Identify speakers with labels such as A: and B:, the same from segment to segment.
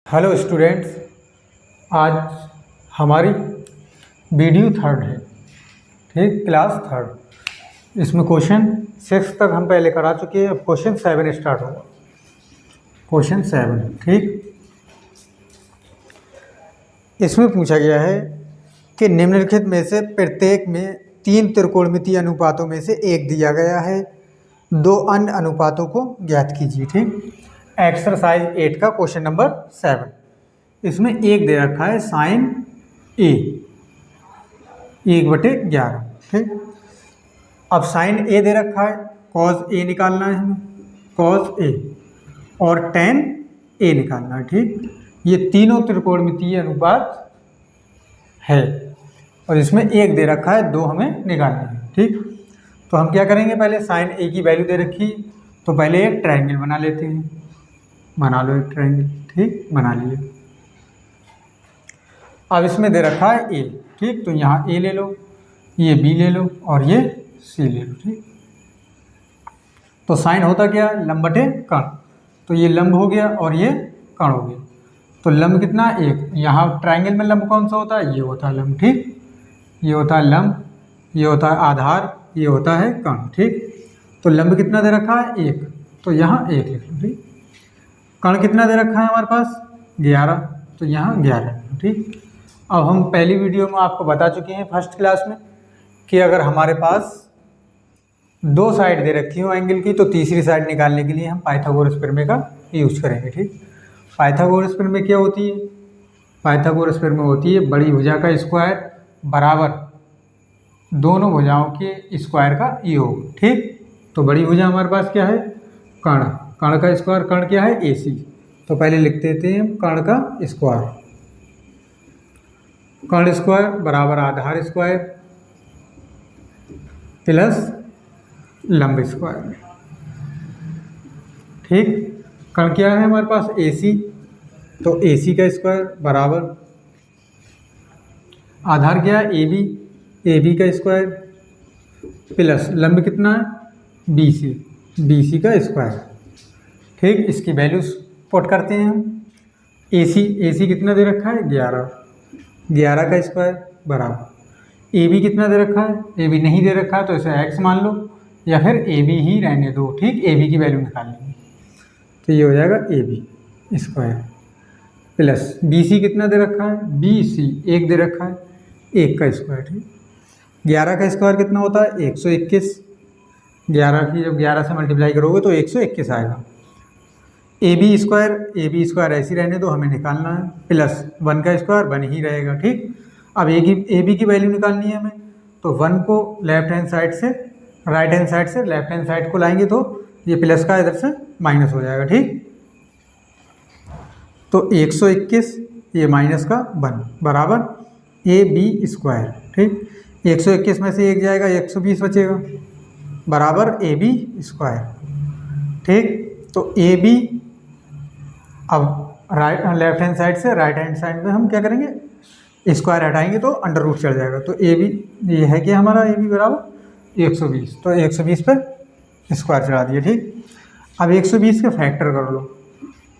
A: Hello students, आज हमारी video third है। ठीक, क्लास थर्ड। इसमें क्वेश्चन 6 तक हम पहले करा चुके हैं। अब क्वेश्चन 7 स्टार्ट होगा। क्वेश्चन 7, ठीक। इसमें पूछा गया है कि निम्नलिखित में से प्रत्येक में 3 त्रिकोणमितीय अनुपातों में से एक दिया गया है, 2 अन्य अनुपातों को ज्ञात कीजिए। ठीक, एक्सरसाइज 8 का क्वेश्चन नंबर 7। इसमें एक दे रखा है साइन ए 1/11। ठीक, अब साइन ए दे रखा है, कॉज ए निकालना है हमें, कॉज ए, और टेन ए निकालना है। ठीक, ये तीनों त्रिकोणमितीय अनुपात है और इसमें एक दे रखा है, 2 हमें निकालने हैं। ठीक, तो हम क्या करेंगे, पहले साइन ए की वैल्यू दे रखी तो पहले एक ट्रायंगल बना लेते हैं। बना लो एक ट्रायंगल। ठीक, बना लिए। अब इसमें दे रखा है ए। ठीक, तो यहाँ ए ले लो, ये बी ले लो और ये सी ले लो। ठीक, तो साइन होता क्या, लंब बटे कर्ण। तो ये लंब हो गया और ये कर्ण हो गया। तो लंब कितना, 1। यहाँ ट्रायंगल में लंब कौन सा होता है, ये होता है लंब। ठीक, ये होता है लंब, ये होता है आधार, ये होता है कर्ण। ठीक, तो लंब कितना दे रखा है, 1, तो यहाँ 1 लिख लो। ठीक, कर्ण कितना दे रखा है हमारे पास, 11, तो यहाँ 11। ठीक, अब हम पहली वीडियो में आपको बता चुके हैं फर्स्ट क्लास में कि अगर हमारे पास 2 साइड दे रखी हो एंगल की, तो तीसरी साइड निकालने के लिए हम पाइथागोरस प्रमेय का यूज करेंगे। ठीक, पाइथागोरस प्रमेय क्या होती है, पाइथागोरस प्रमेय होती है बड़ी भुजा का स्क्वायर बराबर दोनों भुजाओं के स्क्वायर का योग। ठीक, तो बड़ी भुजा हमारे पास क्या है, कर्ण, कर्ण का स्क्वायर, कर्ण क्या है, AC। तो पहले लिख देते हैं कर्ण का स्क्वायर, कर्ण स्क्वायर बराबर आधार स्क्वायर प्लस लंब स्क्वायर। ठीक, कर्ण क्या है हमारे पास, AC, तो AC का स्क्वायर बराबर आधार क्या है, AB, AB का स्क्वायर प्लस लंब कितना है, BC, BC का स्क्वायर। ठीक, इसकी वैल्यूज पुट करते हैं हम। AC कितना दे रखा है, 11 का स्क्वायर बराबर AB कितना दे रखा है, AB नहीं दे रखा है तो इसे x मान लो, या फिर AB ही रहने दो। ठीक, AB की वैल्यू निकाल लेंगे, तो ये हो जाएगा AB स्क्वायर प्लस BC कितना दे रखा है, BC 1 दे रखा है, 1 का स्क्वायर। ठीक, 11 का स्क्वायर कितना होता है, 121। 11 की जब 11 से मल्टीप्लाई करोगे तो 121 आएगा। AB स्क्वायर ऐसी रहने दो, हमें निकालना है, प्लस 1 का स्क्वायर 1 ही रहेगा। ठीक, अब AB की वैल्यू निकालनी है हमें, तो 1 को लेफ्ट हैंड साइड से राइट हैंड साइड से लेफ्ट हैंड साइड को लाएंगे तो ये प्लस का इधर से माइनस हो जाएगा। ठीक, तो 121 ये माइनस का 1 बराबर AB स्क्वायर। ठीक, 121 में से 1 जाएगा, 120 बचेगा बराबर AB स्क्वायर। ठीक, तो AB अब लेफ्ट हैंड साइड से राइट हैंड साइड में हम क्या करेंगे, स्क्वायर हटाएंगे तो अंडर रूट चढ़ जाएगा। तो AB ये है कि हमारा AB बराबर 120, तो 120 पे स्क्वायर चढ़ा दिए। ठीक, अब 120 के फैक्टर कर लो।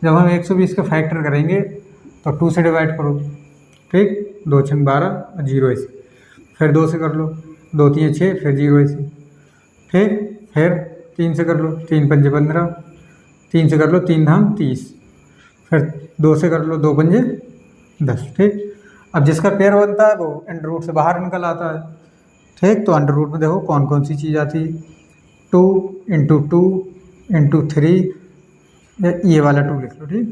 A: जब हम 120 के फैक्टर करेंगे तो 2 से डिवाइड करो। ठीक, 2 6 12, 0 ऐसे, फिर 2 से कर लो, 2 3 6, फिर 0 ऐसे। ठीक, फिर 3 से कर लो, 3 5 15, 3 से कर लो, 3 धाम 30, फिर 2 से कर लो, 2 पंजे 10। ठीक, अब जिसका पेयर बनता है वो अंडर रूट से बाहर निकल आता है। ठीक, तो अंडर रूट में देखो कौन कौन सी चीज़ आती है, 2 × 2 × 3, ये वाला 2 लिख लो। ठीक,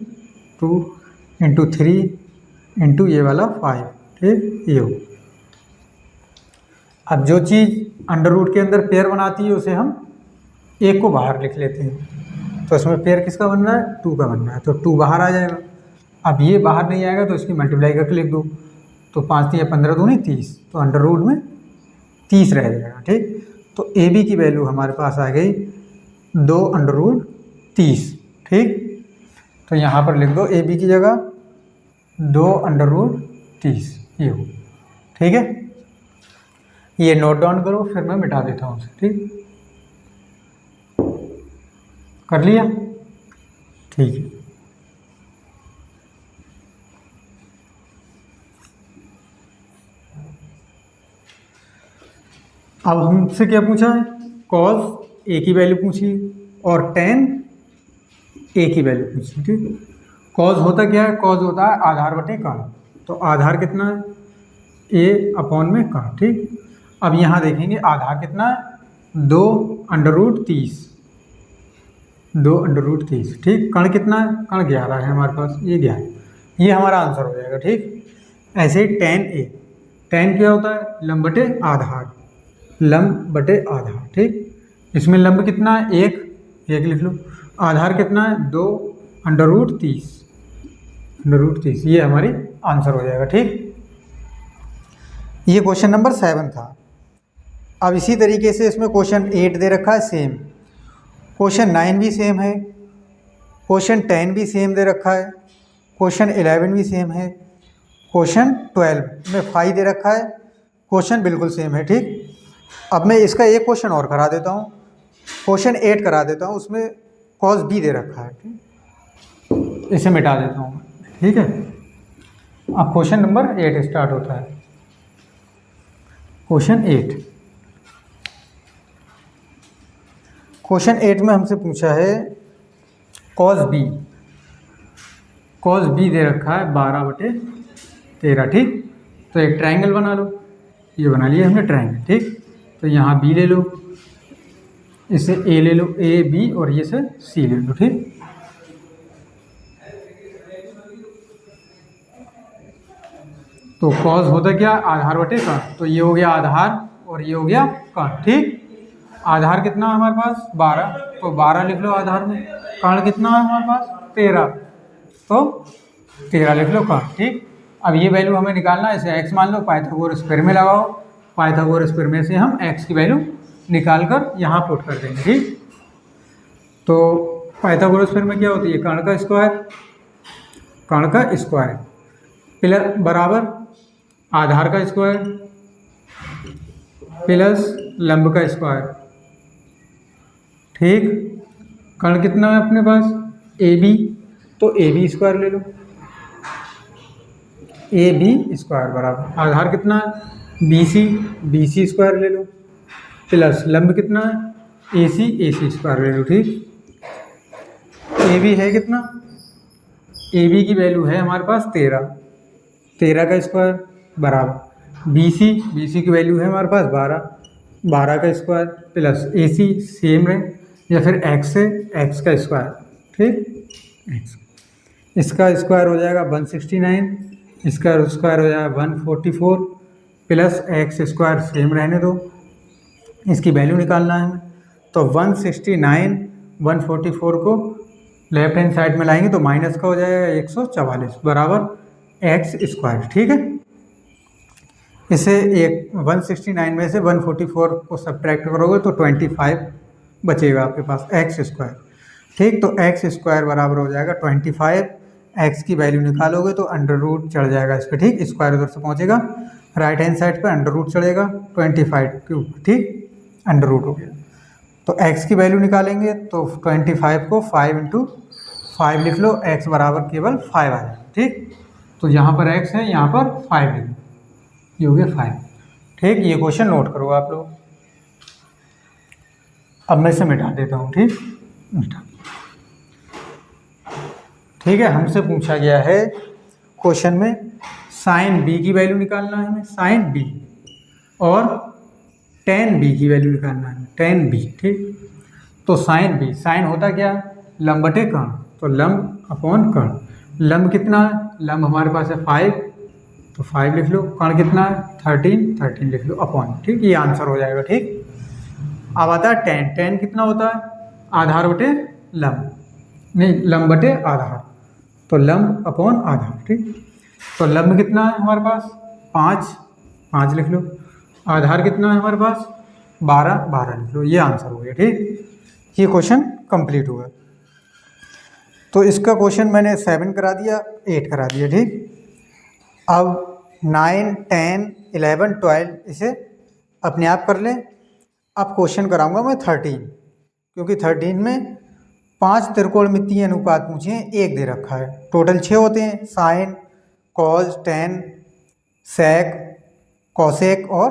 A: 2 × 3 × ये वाला 5। ठीक, ये हो। अब जो चीज़ अंडर रूट के अंदर पेयर बनाती है उसे हम 1 को बाहर लिख लेते हैं। तो इसमें पेयर किसका बन रहा है, 2 का बन रहा है, तो 2 बाहर आ जाएगा। अब ये बाहर नहीं आएगा तो इसकी मल्टीप्लाई करके लिख दो, तो 5 3 15 दूनी 30, तो अंडर रूट में 30 रह जाएगा। ठीक, तो AB की वैल्यू हमारे पास आ गई 2 अंडर रूट 30। ठीक, तो यहाँ पर लिख दो AB की जगह 2 अंडर रूट 30, ये हो। ठीक है, ये नोट डाउन करो, फिर मैं मिटा देता हूँ उसे। ठीक, कर लिया। ठीक है, अब हमसे क्या पूछा है, कॉस ए की वैल्यू पूछी और टेन ए की वैल्यू पूछी। ठीक, कॉस होता क्या है, कॉस होता है आधार बटे कर्ण। तो आधार कितना है, ए अपॉन में कर्ण। ठीक, अब यहाँ देखेंगे आधार कितना है, 2√30, 2√30। ठीक, कर्ण कितना है, कर्ण 11 है हमारे पास, ये 11, ये हमारा आंसर हो जाएगा। ठीक, ऐसे ही टेन ए, टेन क्या होता है, लंब बटे आधार, लंब बटे आधार। ठीक, इसमें लंब कितना है, एक लिख लो, आधार कितना है, 2√30, √30, ये हमारी आंसर हो जाएगा। ठीक, ये क्वेश्चन नंबर 7 था। अब इसी तरीके से इसमें क्वेश्चन 8 दे रखा है सेम, क्वेश्चन 9 भी सेम है, क्वेश्चन 10 भी सेम दे रखा है, क्वेश्चन 11 भी सेम है, क्वेश्चन 12 में 5 दे रखा है, क्वेश्चन बिल्कुल सेम है। ठीक, अब मैं इसका एक क्वेश्चन और करा देता हूँ, क्वेश्चन 8 करा देता हूँ, उसमें कॉस बी दे रखा है। ठीक, इसे मिटा देता हूँ। ठीक है, अब क्वेश्चन नंबर 8 स्टार्ट होता है। क्वेश्चन 8, क्वेश्चन 8 में हमसे पूछा है कॉस बी, कॉस बी दे रखा है 12/13। ठीक, तो एक ट्रायंगल बना लो, ये बना लिया हमने ट्रायंगल। ठीक, तो यहाँ बी ले लो, इसे ए ले लो, ए बी, और ये से सी ले लो। ठीक, तो कॉस होता क्या, आधार बटे कर्ण, तो ये हो गया आधार और ये हो गया कर्ण। ठीक, आधार कितना है हमारे पास, 12, तो 12 लिख लो आधार में, कर्ण कितना है हमारे पास, 13, तो 13 लिख लो कर्ण। ठीक, अब ये वैल्यू हमें निकालना है, इसे x मान लो, पाइथागोरस प्रमेय में लगाओ, पाइथागोरस प्रमेय से हम x की वैल्यू निकाल कर यहाँ पुट कर देंगे। ठीक, तो पाइथागोरस प्रमेय क्या होती है, कर्ण का स्क्वायर, कर्ण का स्क्वायर प्लस बराबर आधार का स्क्वायर प्लस लंब का स्क्वायर। ठीक, कर्ण कितना है अपने पास, ए बी, तो ए बी स्क्वायर ले लो, ए बी स्क्वायर बराबर आधार कितना है, B C, B C square ले लो, प्लस लंब कितना है, ए सी स्क्वायर ले लो। ठीक, ए बी है कितना, ए बी की वैल्यू है हमारे पास 13, 13 का स्क्वायर बराबर बी सी की वैल्यू है हमारे पास 12, 12 का स्क्वायर प्लस ए सी सेम है, या फिर एक्स है, एक्स का स्क्वायर। ठीक, एक्स, इसका स्क्वायर हो जाएगा 169, इसका स्क्वायर हो जाएगा 144, प्लस एक्स स्क्वायर सेम रहने दो, इसकी वैल्यू निकालना है हमें। तो 169 144 को लेफ्ट हैंड साइड में लाएंगे तो माइनस का हो जाएगा 144 बराबर एक्स स्क्वायर। ठीक है, इसे एक 169 में से 144 को सब्ट्रैक्ट करोगे तो 25 बचेगा आपके पास एक्स स्क्वायर। ठीक, तो एक्स स्क्वायर बराबर हो जाएगा 25, एक्स की वैल्यू निकालोगे तो अंडर रूट चढ़ जाएगा इस पर। ठीक, स्क्वायर उधर से पहुंचेगा, राइट हैंड साइड पे अंडर रूट चढ़ेगा 25 क्यूब। ठीक, अंडर रूट हो गया, तो x की वैल्यू निकालेंगे तो 25 को 5 × 5 लिख लो, x बराबर केवल 5 आ जाएगा। ठीक, तो यहाँ पर x है, यहाँ पर 5 लिख लो, ये हो गया 5। ठीक, ये क्वेश्चन नोट करो आप लोग। अब मैं इसे मिटा देता हूँ। ठीक, मिटा, ठीक है, हमसे पूछा गया है क्वेश्चन में साइन बी की वैल्यू निकालना है हमें, साइन बी, और टेन बी की वैल्यू निकालना है, टेन बी। ठीक, तो साइन बी, साइन होता क्या है, लंब बटे कर्ण, तो लंब अपॉन कर्ण, लंब कितना है, लंब हमारे पास है 5, तो 5 लिख लो, कर्ण कितना है 13 लिख लो अपॉन। ठीक, ये आंसर हो जाएगा। ठीक, अब आता है टेन, टेन कितना होता है, आधार बटे लंब, नहीं लंब बटे आधार, तो लंब अपॉन आधार। ठीक, तो लंब कितना है हमारे पास 5 लिख लो, आधार कितना है हमारे पास 12 लिख लो, ये आंसर हो गया। ठीक, ये क्वेश्चन कंप्लीट हुआ। तो इसका क्वेश्चन मैंने 7 करा दिया, 8 करा दिया। ठीक, अब 9, 10, 11, 12 इसे अपने आप कर लें। अब क्वेश्चन कराऊंगा मैं 13, क्योंकि 13 में 5 त्रिकोणमितीय अनुपात पूछे हैं, 1 दे रखा है, टोटल 6 होते हैं, साइन, कॉस, टेन, सेक, कॉसेक और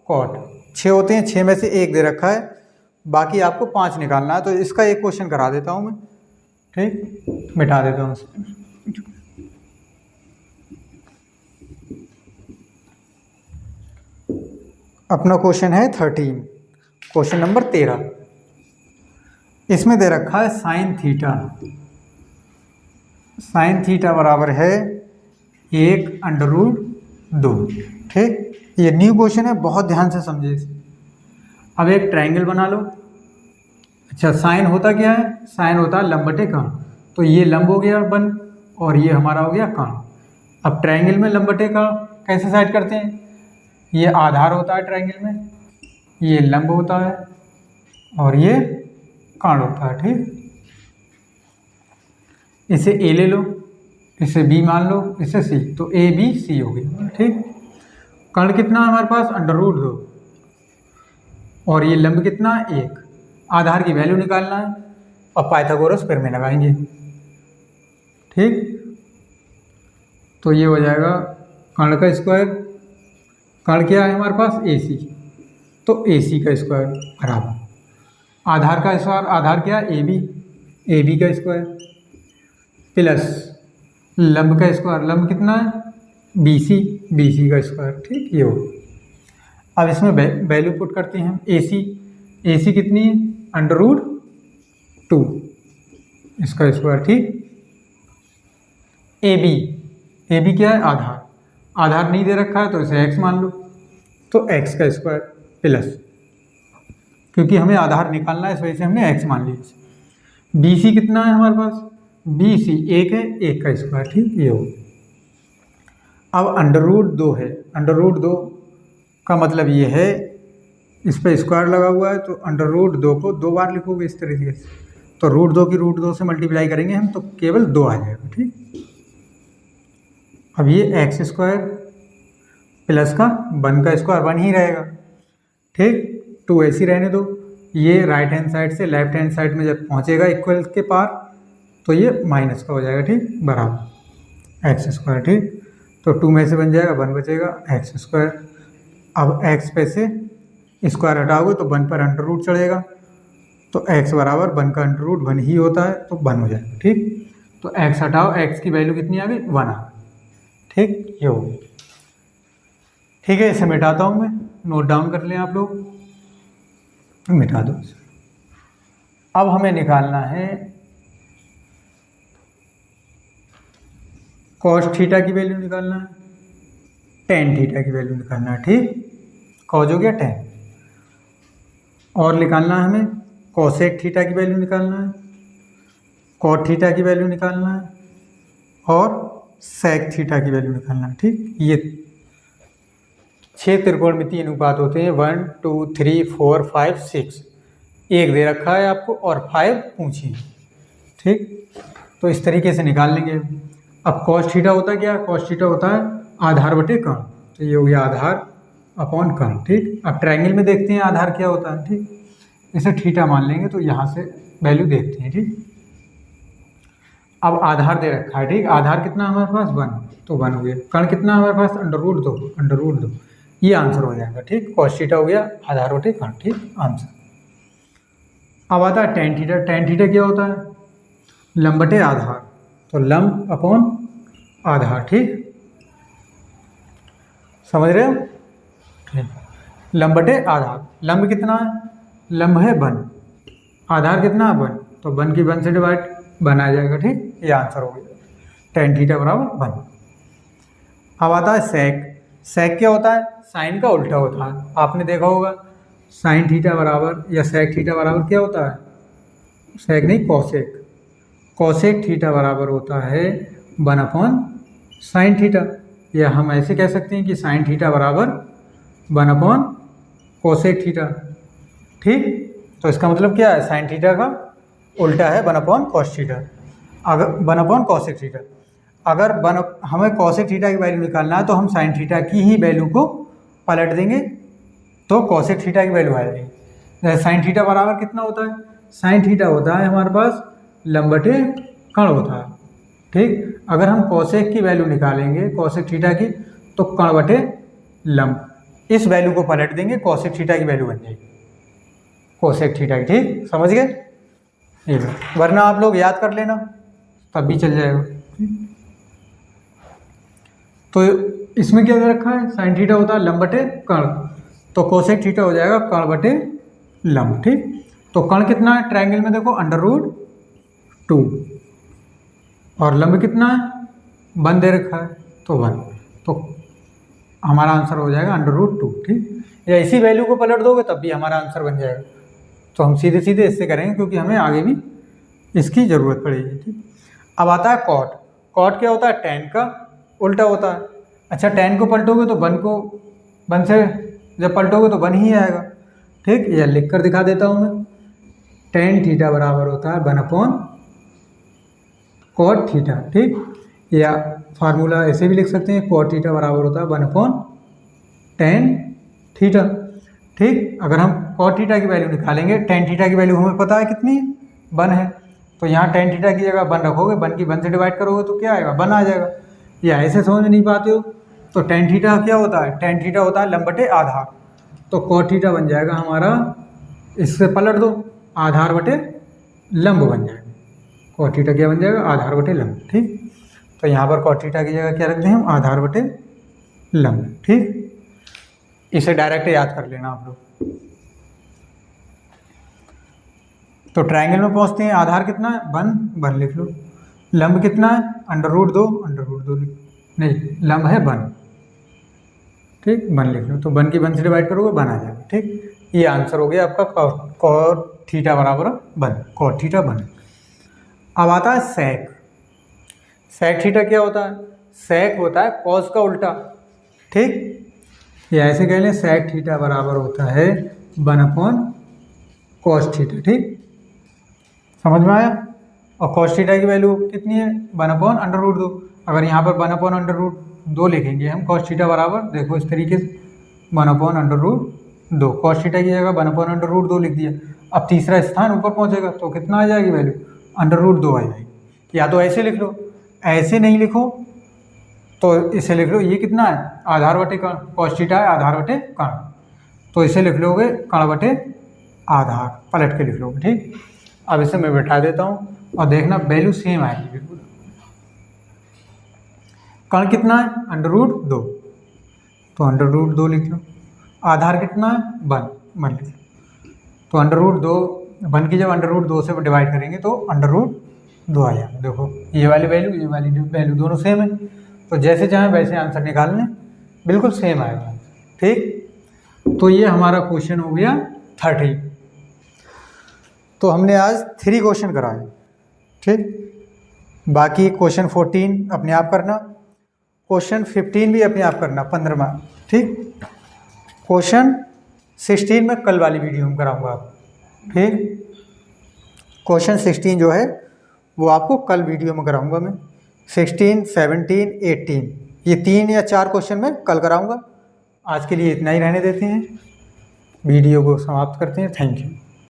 A: कॉट, 6 होते हैं, 6 में से 1 दे रखा है, बाकी आपको 5 निकालना है। तो इसका एक क्वेश्चन करा देता हूँ मैं, ठीक, मिटा देता हूँ इसे। अपना क्वेश्चन है 13, क्वेश्चन नंबर 13। इसमें दे रखा है साइन थीटा, साइन थीटा बराबर है 1/√2, ठीक। ये न्यू क्वेश्चन है, बहुत ध्यान से समझिए इसे। अब एक ट्रायंगल बना लो। अच्छा, साइन होता क्या है? साइन होता है लंब बटे कर्ण। तो ये लंब हो गया 1 और ये हमारा हो गया कर्ण। अब ट्रायंगल में लंब बटे कर्ण कैसे साइड करते हैं? ये आधार होता है ट्रायंगल में, ये लंब होता है और ये कर्ण होता है, ठीक। इसे ए ले लो, इसे बी मान लो, इसे सी, तो ए बी सी हो गया, ठीक। कर्ण कितना है हमारे पास? √2 और ये लंब कितना? 1। आधार की वैल्यू निकालना है और पाइथागोरस फिर में लगाएंगे, ठीक। तो ये हो जाएगा कर्ण का स्क्वायर, कर्ण क्या है हमारे पास? AC, तो AC का स्क्वायर बराबर आधार का स्क्वायर, आधार क्या है? AB, AB का स्क्वायर प्लस लंब का स्क्वायर, लंब कितना है? BC, BC का स्क्वायर, ठीक। ये हो। अब इसमें वैल्यू पुट करते हैं हम। AC कितनी है? √2 इसका स्क्वायर, ठीक। AB क्या है? आधार, आधार नहीं दे रखा है तो इसे x मान लो, तो x का स्क्वायर प्लस, क्योंकि हमें आधार निकालना है इस वजह से हमने x मान लिया। BC कितना है हमारे पास? BC 1 है, 1 का स्क्वायर, ठीक। ये हो। अब √2 है, √2 का मतलब ये है इस पर स्क्वायर लगा हुआ है, तो √2 को 2 बार लिखोगे इस तरीके से, तो √2 की √2 से मल्टीप्लाई करेंगे हम तो केवल 2 आ जाएगा, ठीक। अब ये x स्क्वायर प्लस का 1 का स्क्वायर 1 ही रहेगा, ठीक। 2 ऐसी रहने दो। ये राइट हैंड साइड से लेफ्ट हैंड साइड में जब पहुंचेगा इक्वल के पार तो ये माइनस का हो जाएगा, ठीक, बराबर x स्क्वायर, ठीक। तो 2 में से बन जाएगा 1 बचेगा x स्क्वायर। अब x पे से स्क्वायर हटाओगे तो 1 पर √रूट चढ़ेगा, तो x बराबर 1 का √1 ही होता है, तो 1 हो जाएगा, ठीक। तो x हटाओ, x की वैल्यू कितनी आ गई? 1 आ गई, ठीक। ये हो, ठीक है। इसे मिटाता हूँ मैं, नोट डाउन कर लें आप लोग, मिटा दो। अब हमें निकालना है कॉस थीटा की वैल्यू निकालना है, टेन थीटा की वैल्यू निकालना है, ठीक। कॉस हो गया 10, और निकालना है हमें कोसेक थीटा की वैल्यू निकालना है, कॉट थीटा की वैल्यू निकालना है और सेक थीटा की वैल्यू निकालना है, ठीक। ये 6 त्रिकोणमितीय अनुपात होते हैं, 1 2 3 4 5 6, एक दे रखा है आपको और 5 पूछिए, ठीक। तो इस तरीके से निकाल लेंगे। अब कॉस थीटा होता क्या है? कॉस थीटा होता है आधार बटे कर्ण, तो ये हो गया आधार अपॉन कर्ण, ठीक। अब ट्रायंगल में देखते हैं आधार क्या होता है, ठीक। इसे थीटा मान लेंगे तो यहाँ से वैल्यू देखते हैं, ठीक। अब आधार दे रखा है, ठीक। आधार कितना हमारे पास? 1, तो 1 हो गया। कर्ण कितना हमारे पास? √2, ये आंसर हो जाएगा, ठीक। कॉस थीटा हो गया आधार बटे कर्ण, ठीक, आंसर। अब आता है टेन थीटा। टेन थीटा क्या होता है? लंब बटे आधार, तो लंब अपॉन आधार, ठीक, समझ रहे हो? ठीक। लंब बटे आधार, लंब कितना है? लंब है 1, आधार कितना है? 1, तो 1 की 1 से डिवाइड 1 आ जाएगा, ठीक। ये आंसर हो गया, टेन थीटा बराबर 1। अब आता है सेक। सेक क्या होता है? साइन का उल्टा होता है, आपने देखा होगा। साइन थीटा बराबर या सेक थीटा बराबर क्या होता है? सेक नहीं, कॉसेक। कॉसेक थीटा बराबर होता है 1/साइन थीटा, या हम ऐसे कह सकते हैं कि साइन थीटा बराबर 1/कोसेक थीटा, ठीक। तो इसका मतलब क्या है? साइन थीटा का उल्टा है 1/कॉस थीटा, अगर 1/कोसेक थीटा। अगर हमें कोसेक थीटा की वैल्यू निकालना है तो हम साइन थीटा की ही वैल्यू को पलट देंगे तो कोसेक थीटा की वैल्यू आ जाएगी। साइन थीटा बराबर कितना होता है? साइन थीटा होता है हमारे पास लंब बटे कर्ण होता है, ठीक। अगर हम कोसेक की वैल्यू निकालेंगे कोसेक थीटा की तो कर्ण बटे लंब, इस वैल्यू को पलट देंगे, कोसेक थीटा की वैल्यू बन जाएगी कोसेक थीटा की। ठीक, समझ गए? ये लो, वरना आप लोग याद कर लेना तब भी चल जाएगा। तो इसमें क्या दे रखा है, साइन थीटा होता है लंब बटे कर्ण, तो कोसेक थीटा हो जाएगा कर्ण बटे लंब। ठीक, तो कर्ण कितना है ट्रायंगल में, देखो √2, और लंब कितना है 1 दे रखा है तो 1, तो हमारा आंसर हो जाएगा √2। ठीक, या इसी वैल्यू को पलट दोगे तब भी हमारा आंसर बन जाएगा। तो हम सीधे सीधे इससे करेंगे क्योंकि हमें आगे भी इसकी ज़रूरत पड़ेगी। ठीक, अब आता है कॉट। कॉट क्या होता है, tan का उल्टा होता है। अच्छा, tan को पलटोगे तो 1 से जब पलटोगे तो 1 ही आएगा। ठीक, या लिख कर दिखा देता हूँ मैं, tan थीटा बराबर होता है 1/cot थीटा। ठीक, या फार्मूला ऐसे भी लिख सकते हैं, cot थीटा बराबर होता है 1/tan थीटा। ठीक, अगर हम cot थीटा की वैल्यू निकालेंगे, tan थीटा की वैल्यू हमें पता है कितनी है, 1 है, तो यहाँ tan थीटा की जगह 1 रखोगे, 1 की 1 से डिवाइड करोगे तो क्या आएगा, 1 आ जाएगा। या ऐसे समझ नहीं पाते हो तो tan थीटा क्या होता है, tan थीटा होता है लंब बटे आधार, तो cot थीटा बन जाएगा हमारा, इससे पलट दो, आधार बटे लंब बन जाएगा। cot थीटा क्या बन जाएगा, आधार बटे लंब। ठीक, तो यहाँ पर cot थीटा की जगह क्या रख दें हम, आधार बटे लंब। ठीक, इसे डायरेक्ट याद कर लेना आप लोग। तो ट्रायंगल में पहुँचते हैं, आधार कितना है 1 लिख लो, लंब कितना है √2 लिख, नहीं लंब है 1। ठीक, 1 लिख लो, तो 1 की 1 से डिवाइड करोगे 1 आ जाएगा। ठीक, ये आंसर हो गया आपका cot थीटा बराबर 1, cot थीटा 1। अब आता है sec। sec थीटा क्या होता है, sec होता है cos का उल्टा। ठीक, या ऐसे कह लें sec थीटा बराबर होता है 1/cos थीटा। ठीक, समझ में आया? और cos थीटा की वैल्यू कितनी है 1/√2। अगर यहाँ पर 1/√2 लिखेंगे हम, cos थीटा बराबर देखो इस तरीके से 1/√2, cos थीटा की जगह 1/√2 लिख दिया। अब तीसरा स्थान ऊपर पहुँचेगा तो कितना आ जाएगी वैल्यू, √2 आ जाएगी। या तो ऐसे लिख लो, ऐसे नहीं लिखो तो इसे लिख लो, ये कितना है आधार बटे कर्ण, cos थीटा है आधार बटे कर्ण, तो इसे लिख लोगे कर्ण बटे आधार, पलट के लिख लोगे। ठीक, अब इसे मैं बैठा देता हूँ और देखना वैल्यू सेम आएगी बिल्कुल। कर्ण कितना है √2, तो √2 लिख लो, आधार कितना है 1 लिख लो, तो √2 1 की जब √2 से डिवाइड करेंगे तो √2 आ जाएगा। देखो ये वाली वैल्यू दोनों सेम है, तो जैसे चाहें वैसे आंसर निकाल लें, बिल्कुल सेम आएगा। ठीक, तो ये हमारा क्वेश्चन हो गया 30। तो हमने आज 3 क्वेश्चन कराए। ठीक, बाकी क्वेश्चन 14 अपने आप करना, क्वेश्चन 15 भी अपने आप करना 15 मार्क। ठीक, क्वेश्चन 16 में कल वाली वीडियो में कराऊंगा आपको। ठीक, क्वेश्चन 16 जो है वो आपको कल वीडियो में कराऊंगा मैं। 16, 17, 18 ये 3 या 4 क्वेश्चन मैं कल कराऊंगा। आज के लिए इतना ही रहने देते हैं, वीडियो को समाप्त करते हैं। Thank you.